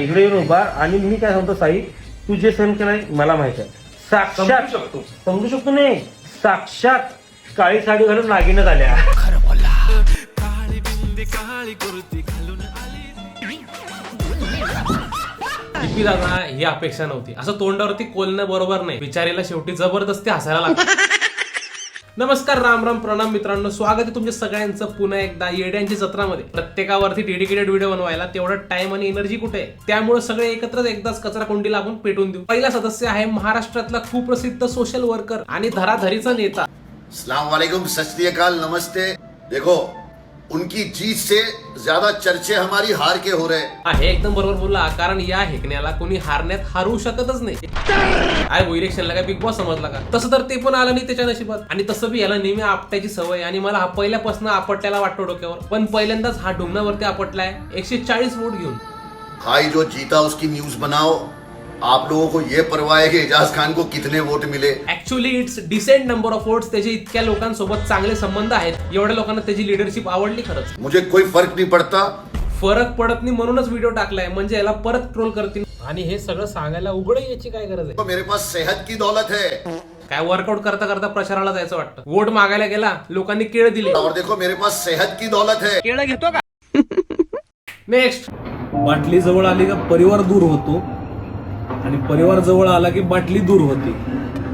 इकडे येऊन उभा आणि मी काय सांगतो साई, तू जे सहन केलंय मला माहित आहे. साक्षात समजू शकतो नाही, साक्षात काळी साडी घालून नागिनच आल्या. टिपी दादा ही अपेक्षा नव्हती. असं तोंडावरती कोलणं बरोबर नाही. बिचारीला शेवटी जबरदस्ती हसायला लागतं. नमस्कार, राम राम, प्रणाम मित्रांनो. स्वागत आहे तुमच्या सगळ्यांचं पुन्हा एकदा येड्यांची जत्रामध्ये. प्रत्येकावरती डेडिकेटेड व्हिडिओ बनवायला तेवढा टाइम आणि एनर्जी कुठे आहे? त्यामुळे सगळे एकत्रच एकदाच कचरा कोंडीला आपण पेटून देऊ. पहिला सदस्य आहे महाराष्ट्रातला खूप प्रसिद्ध सोशल वर्कर आणि धराधरीचा नेता. अस्सलाम वालेकुम, सत श्री अकाल, नमस्ते. देखो, उनकी जीत से ज्यादा चर्चे हमारी हार के हो रहे हैं. हे एकदम बरोबर बोलला, कारण या हेकण्याला कोणी हारण्यात हारू शकतच नाही. काय वो इलेक्शनला काय बिग बॉस समजला का? तसं तर ते पण आलं नाही त्याच्या नशिबात. आणि तसं बी याला नेहमी आपटायची सवय, आणि मला हा पहिल्यापासून आपटल्याला वाटतो डोक्यावर. पण पहिल्यांदाच हा ढुंगणावरती आपटलाय 140 वोट घेऊन. भाई जो जीता उसकी न्यूज बनाओ. आप लोगों को ये परवाह है कि एजाज खान को कितने वोट मिले? Actually it's decent number of votes. त्याचे इतक्या लोकांसोबत चांगले संबंध आहेत, एवढ्या लोकांना त्याची लिडरशिप आवडली. खरंच मुझे कोई फर्क नहीं पड़ता. फरक पडत नाही म्हणूनच व्हिडिओ टाकलाय, म्हणजे याला परत ट्रोल करतील. आणि हे सगळं सांगायला उघड याची काय गरज आहे? तो मेरे पास सेहत की दौलत है. काय वर्कआउट करता करता प्रचाराला जायचं वाटतं. वोट मागायला गेला, लोकांनी केळ दिले. और देखो मेरे पास सेहत की दौलत है. केळ घेतो का? नेक्स्ट. बाटली जवळ आली का परिवार दूर होतो, आणि परिवार जवळ आला की बाटली दूर होते.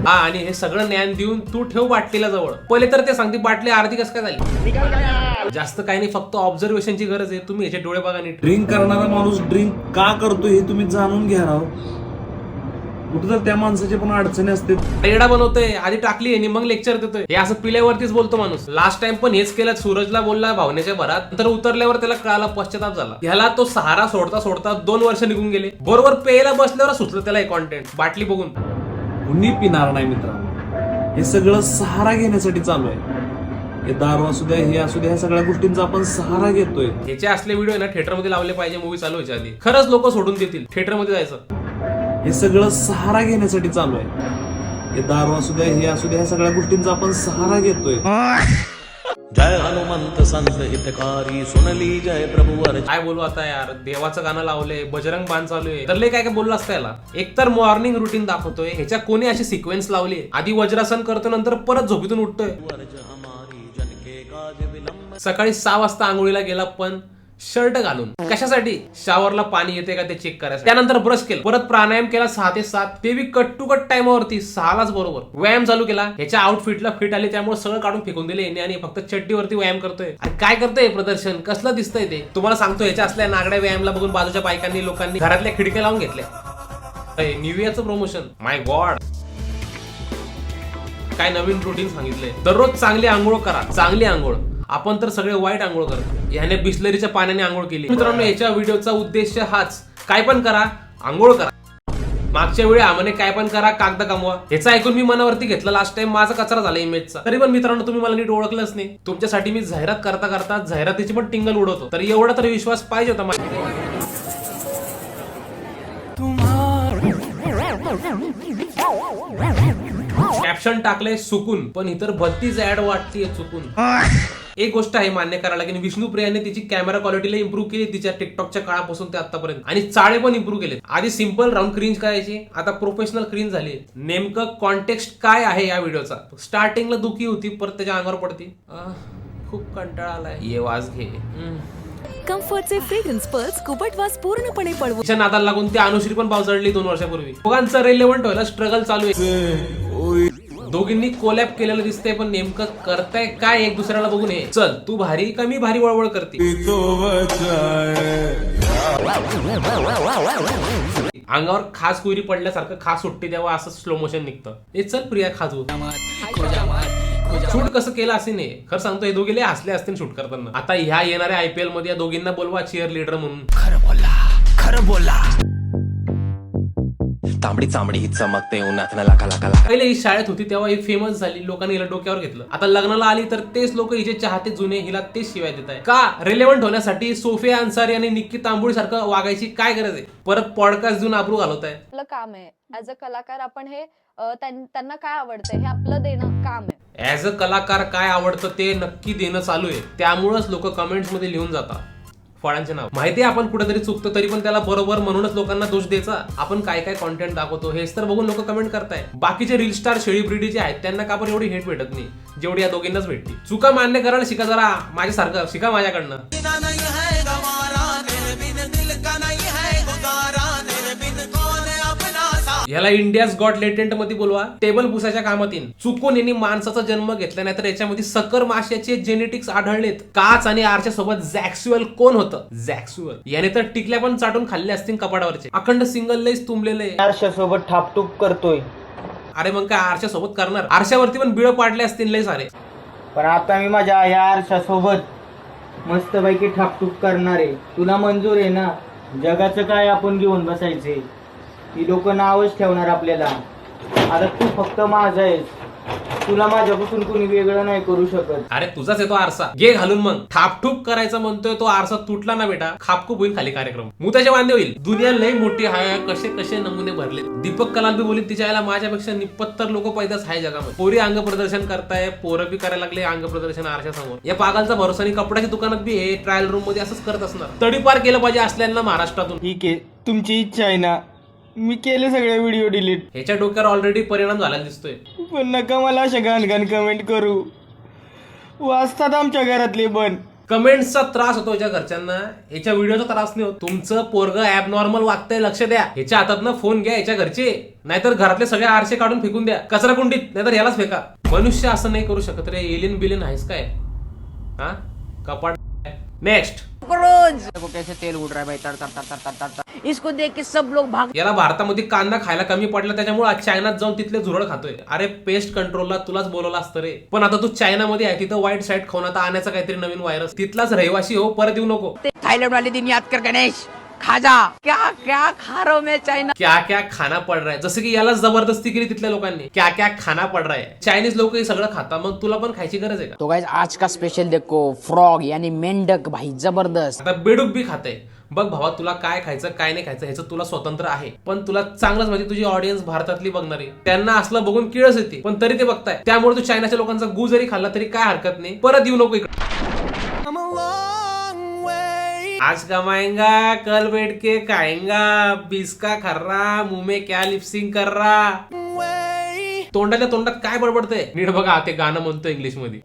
हा, आणि हे सगळं ज्ञान देऊन तू ठेव बाटलीला जवळ. पहिले तर ते सांगते बाटली अर्धी कस काय झाली. जास्त काही नाही, फक्त ऑब्झर्वेशनची गरज आहे. तुम्ही याचे डोळे बघा नीट. ड्रिंक करणारा माणूस ड्रिंक का करतो हे तुम्ही जाणून घ्या राव. कुठं तर त्या माणसाचे पण अडचणी असते. रेडा बनवतोय, आधी टाकली आणि मग लेक्चर देतोय. हे असं पिल्यावरतीच बोलतो माणूस. लास्ट टाइम पण हेच केलं. सूरजला बोलला भावनेच्या भरात, नंतर उतरल्यावर त्याला कळाला, पश्चाताप झाला. ह्याला तो सहारा सोडता सोडता 2 वर्ष निघून गेले. बरोबर पेयला बसल्यावर सुचलं त्याला हे कॉन्टेंट बाटली बघून. कुणी पिणार नाही मित्रांनो. हे सगळं सहारा घेण्यासाठी चालू आहे. हे दारू असू द्या, हे असू द्या, ह्या सगळ्या गोष्टींचा आपण सहारा घेतोय. ह्याचे असले व्हिडिओ ना थिएटर मध्ये लावले पाहिजे, मूवी चालू व्हायच्या आधी. खरंच लोक सोडून देतील थिएटर मध्ये जायचं. हे सगळं सहारा घेण्यासाठी चालू आहे. हे दारू असू द्या, हे असू द्या, ह्या सगळ्या गोष्टींचा आपण सहारा घेतोय. जय हनुमंत संत हितकारी सुनली जय प्रभु अर्ज. काय बोलू आता यार, देवाचं गाणं लावलंय, बजरंग बाण चालू आहे, तर लय काय काय बोललं असतं याला. एकतर मॉर्निंग रुटीन दाखवतोय, ह्याच्या कोणी अशी सिक्वेन्स लावली. आधी वज्रासन करतो, नंतर परत झोपीतून उठतोय. सकाळी 6 वाजता आंघोळीला गेला, पण शर्ट घालून. कशासाठी? शावरला पाणी येते का ते चेक करायचं. त्यानंतर ब्रश केलं, परत प्राणायाम केला 6 ते 7, ते बी कट टू कट टाइमावरती 6लाच बरोबर. व्यायाम चालू केला. ह्याच्या आउटफिटला फिट आले, त्यामुळे सगळं काढून फेकून दिले याने, आणि फक्त चड्डीवरती व्यायाम करतोय. आणि काय करतोय प्रदर्शन, कसलं दिसतंय ते तुम्हाला सांगतो. ह्याच्या असल्या नागड्या व्यायामला बघून बाजूच्या बायकांनी, लोकांनी घरातल्या खिडक्या लावून घेतल्या. निवियाचं प्रमोशन, माय गॉड. काय नवीन रुटीन सांगितलंय. दररोज चांगली आंघोळ करा. चांगली आंघोळ. आपण तर सगळे वाईट आंघोळ करतो. ह्याने बिस्लरीच्या पाण्याने आंघोळ केली. मित्रांनो, याच्या व्हिडिओचा उद्देश हाच, काय पण करा, आंघोळ करा. मागच्या वेळी आम्हाला काय पण करा, कागद कमवा. ह्याचं ऐकून मी मनावरती घेतलं. लास्ट टाइम माझा कचरा झाला इमेजचा. तरी पण मित्रांनो, तुम्ही मला नीट ओळखलंच नाही. तुमच्यासाठी मी जाहिरात करता करता जाहिरातीची पण टिंगल उडवतो. तर एवढा तरी विश्वास पाहिजे होता मला. कॅप्शन टाकलंय सुकून, पण इतर भलतीच ऍड वाटतीये चुकून. एक गोष्ट आहे मान्य करायला, की विष्णुप्रियाने तिची कॅमेरा क्वालिटीला इम्प्रूव्ह केली तिच्या टिकटॉकच्या काळापासून ते आतापर्यंत. आणि चाळे पण इम्प्रूव्ह केले. आधी सिंपल राऊंड क्रिंज करायची, आता प्रोफेशनल क्रिंज झाली. नेमकं कॉन्टेक्स्ट काय आहे या व्हिडिओचा? स्टार्टिंगला दुखी होती, परत त्याच्या अंगावर पडती. खूप कंटाळा आलाय. ये वाज घे. कम्फर्टचे फ्रेग्रन्स पर्स कुबट वास पूर्णपणे पळवून. तिच्या नादाला लागून ती अनुश्री पण पावसाळली 2 वर्षापूर्वी. दोघांचं रेलेव्हंट व्हायला स्ट्रगल चालू आहे. दोघींनी कोलॅब केलेलं दिसतंय, पण नेमकं करताय काय एक दुसऱ्याला बघून? हे चल तू भारी का मी भारी वळवळ करते. अंगावर खास कुरी पडल्यासारखं खास सुट्टी तेव्हा असं स्लो मोशन निघतं. हे चल प्रिया खाजू. शूट कसं केलं असे नाही. खरं सांगतो, हे दोघे हसले असतील शूट करताना. आता ह्या येणाऱ्या IPL मध्ये या दोघींना बोलवा चिअर लीडर म्हणून. खरं बोला तांबडी चांबडी ही चमकते उन्हात लाका लाका लाका. पहिले ही शाळेत होती तेव्हा ही फेमस झाली, लोकांनी हिला डोक्यावर घेतलं. आता लग्नाला आली तर तेच लोक हिचे चाहते जुने हिला तेच शिवाय देत आहे. का? रेलेव्हंट होण्यासाठी सोफिया अन्सारी आणि निक्की तांबोळी सारखं वागायची काय गरज आहे? परत पॉडकास्ट देऊन आबरू घालवत आहे. आपलं काम आहे ऍज अ कलाकार. आपण हे त्यांना काय आवडतंय हे आपलं देणं काम आहे. ऍज अ कलाकार काय आवडतं ते नक्की देणं चालू आहे. त्यामुळेच लोक कमेंट्स मध्ये लिहून जातात, फळांचे नाव. माहिती आहे आपण कुठेतरी चुकतो, तरी पण त्याला बरोबर म्हणूनच लोकांना दोष द्यायचा. आपण काय काय कॉन्टेंट दाखवतो हेच तर बघून लोक कमेंट करताय. बाकीचे रील स्टार सेलिब्रिटी जे आहेत त्यांना का बरं एवढी हेट भेटत नाही जेवढी या दोघींनाच भेटते. चुका मान्य करायला शिका जरा, माझ्यासारखं शिका माझ्याकडनं. याला इंडियाज गॉट लेटेंट मध्ये बोलवा, टेबल पुसायच्या कामात येईल. चुकून यांनी माणसाचा जन्म घेतला नाही तर याच्यामध्ये सकर माशाचे जेनेटिक्स आढळलेत. काच आणि आरच्या सोबत जॅक्स्युअल कोण होतं? जॅक्स्युअल याने तर टिकल्या पण चाटून खाल्ले असतील कपाडावरचे. अखंड सिंगल लईच तुंबलेले. आरशा सोबत ठापटूप करतोय. अरे मग काय आरच्या सोबत करणार? आरशावरती पण बिळ पाडले असतील लय सारे. पण आता मी माझ्या या आरशा सोबत मस्तपैकी ठापटूप करणार आहे. तुला मंजूर आहे ना? जगाचं काय आपण घेऊन बसायचे? ती लोक नावच ठेवणार आपल्याला. आता तू फक्त माझा आहेस, तुला माझ्यापासून कोणी वेगळं नाही करू शकत. अरे तुझाच येतो आरसा, घे घालून. मग ठापठूप करायचं म्हणतोय तो आरसा तुटला ना बेटा, खापकूप होईल खाली कार्यक्रम, मुताचे वांदे होईल. दुनिया लय मोठी आहे, कसे कसे नमुने भरले. दीपक कलाल बी बोलीत तिच्या आईला माझ्यापेक्षा 79 लोक पैदाच आहे जगामध्ये. पोरी अंग प्रदर्शन करताय, पोरं बी करायला लागले अंग प्रदर्शन आरशा समोर. या पागलचा भरोसा नाही. कपड्याच्या दुकानात बी हे ट्रायल रूम मध्ये असंच करत असणार. तडीपार केलं पाहिजे असल्यानं महाराष्ट्रातून. ठीक आहे, तुमची इच्छा आहे ना, मी केले सगळे व्हिडिओ डिलीट. ह्याच्या डोक्यावर ऑलरेडी परिणाम झाला दिसतोय. पण नका मला अशा घाण कमेंट करू, वाचतात आमच्या घरातले. पण कमेंट्सचा त्रास होतो याच्या घरच्यांना, याच्या व्हिडिओचा त्रास नाही होत. तुमचं पोरग ऍबनॉर्मल वागतंय, लक्ष द्या. ह्याच्या हातातनं फोन घ्या याच्या घरचे, नाहीतर घरातले सगळे आरसे काढून फेकून द्या कचरा कुंडीत, नाहीतर यालाच फेका. मनुष्य असं नाही करू शकत रे. एलियन बिलियन आहेस काय? हा कपाट. नेक्स्ट. कैसे तेल उड़ रहा है भाई, तर तर तर तर तर तर. इसको देख के सब लोग भाग. याला भारतामध्ये कांदा खायला कमी पडला त्याच्यामुळे आज चायनात जाऊन तिथले झुरळ खातोय. अरे पेस्ट कंट्रोलला तुलाच बोलवलं असतं रे. पण आता तू चायनामध्ये आहे, तिथं वाईट साईड खाऊन आता आणायचा काहीतरी नवीन व्हायरस. तिथलाच रहिवासी हो, परत येऊ नको. थाईलैंड वाले दिन याद कर गणेश, खाजा. क्या क्या खा रहा हूं मैं चाइना. क्या क्या खाना पड रहा है, जसं की याला जबरदस्ती केली तिथल्या लोकांनी. क्या क्या खाना पड रहा है. चायनीज लोक हे सगळं खाता, मग तुला पण खायची गरज आहे का? तो गाइस आज का स्पेशल देखो, फ्रॉग यानी मेंढक भाई, जबरदस्त. आता बेडूक बी खाते. बघ भावा, तुला काय खायचं काय नाही खायचं ह्याचं तुला स्वतंत्र आहे. पण तुला चांगलंच माहिती तुझी ऑडियन्स भारतातली बघणारी, त्यांना असलं बघून किळस येते, पण तरी ते बघताय. त्यामुळे तू चायनाच्या लोकांचा गू जरी खाल्ला तरी काय हरकत नाही. परत येऊ नको इकडे. आज कमाएंगा कल बैठ के खाएंगा, 20 का खर्रा मुंह में क्या लिपसिंग कर रहा. तोंडाच्या तोंडात काय बडबडतंय नीट बघा. ते गाणं म्हणतो इंग्लिश मध्ये.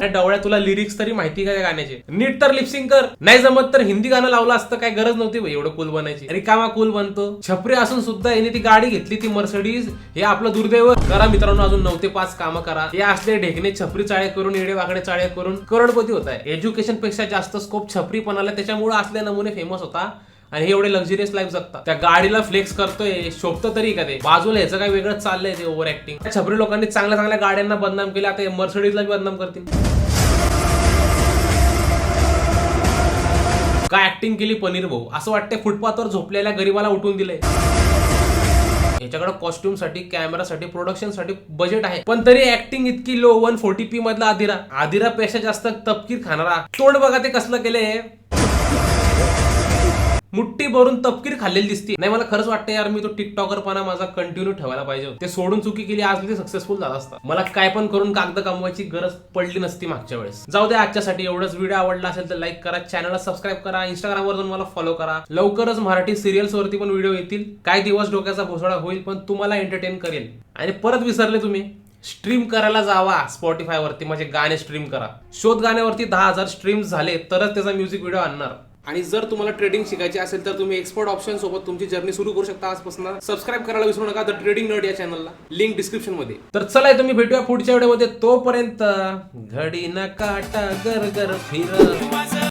डवळ्या तुला लिरिक्स तरी माहिती का त्या गाण्याचे? नीट तर लिपसिंग कर. नाही जमत तर हिंदी गाणं लावलं असतं, काय गरज नव्हती एवढं कूल बनायची. रिकामा कूल बनतो. छपरी असून सुद्धा याने ती गाडी घेतली, ती मर्सिडीज. हे आपलं दुर्दैव. करा मित्रांनो, अजून 9 ते 5 कामं करा. हे असले ढेकणे छपरी चाळे करून, येडे वाकडे चाळे करून करोडपती होत आहे. एज्युकेशन पेक्षा जास्त स्कोप छपरीपणाला, त्याच्यामुळे असले नमुने फेमस होता आणि हे एवढे लक्झरियस लाईफ जगतात. त्या गाडीला फ्लेक्स करतोय, शोभतं तरी का ते? बाजूला ह्याचं काय वेगळंच चाललंय ते ओव्हर ऍक्टिंग. छपरी लोकांनी चांगल्या चांगल्या गाड्यांना बदनाम केलं, आता मर्सिडीजला बी बदनाम करतील. काय ऍक्टिंग केली पनीर भाऊ. असं वाटतंय फुटपाथवर झोपलेल्या गरीबाला उठून दिलंय. याच्याकडे कॉस्ट्युम साठी, कॅमेरासाठी, प्रोडक्शन साठी बजेट आहे, पण तरी ऍक्टिंग इतकी लो. 140p मधला आदिरा पेक्षा जास्त तपकीर खाणारा. तोंड बघा ते कसलं केलंय. मुठ्ठी भरून तपकीर खाल्लेली दिसते. नाही, मला खरंच वाटतं यार, मी तो टिकटॉकरपणा माझा कंटिन्यू ठेवायला पाहिजे. ते सोडून चुकी केली, आज ते सक्सेसफुल झाला असता. मला काय पण करून कागद कमवायची गरज पडली नसती मागच्या वेळेस. जाऊ दे, आजच्यासाठी एवढंच. व्हिडिओ आवडला असेल तर लाईक करा, चॅनलला सबस्क्राईब करा, इंस्टाग्रामवर जाऊन मला फॉलो करा. लवकरच मराठी सिरियल्स वरती पण व्हिडिओ येतील. काय दिवस डोक्याचा भोसडा होईल, पण तुम्हाला एंटरटेन करेल. आणि परत विसरले तुम्ही, स्ट्रीम करायला जावा स्पॉटिफाय वरती, माझे गाणे स्ट्रीम करा. शोध गाण्यावरती 10,000 स्ट्रीम्स झाले तरच त्याचा म्युझिक व्हिडिओ आणणार. आणि जर तुम्हाला ट्रेडिंग शिकायची असेल तर तुम्ही एक्सपर्ट ऑप्शन सोबत तुमची जर्नी सुरू करू शकता आजपासून. सबस्क्राईब करायला विसरू नका द ट्रेडिंग नर्ड या चॅनलला, लिंक डिस्क्रिप्शन मध्ये. तर चला तुम्ही भेटूया पुढच्या व्हिडिओमध्ये. तोपर्यंत घडी न काटा गर गर फिर.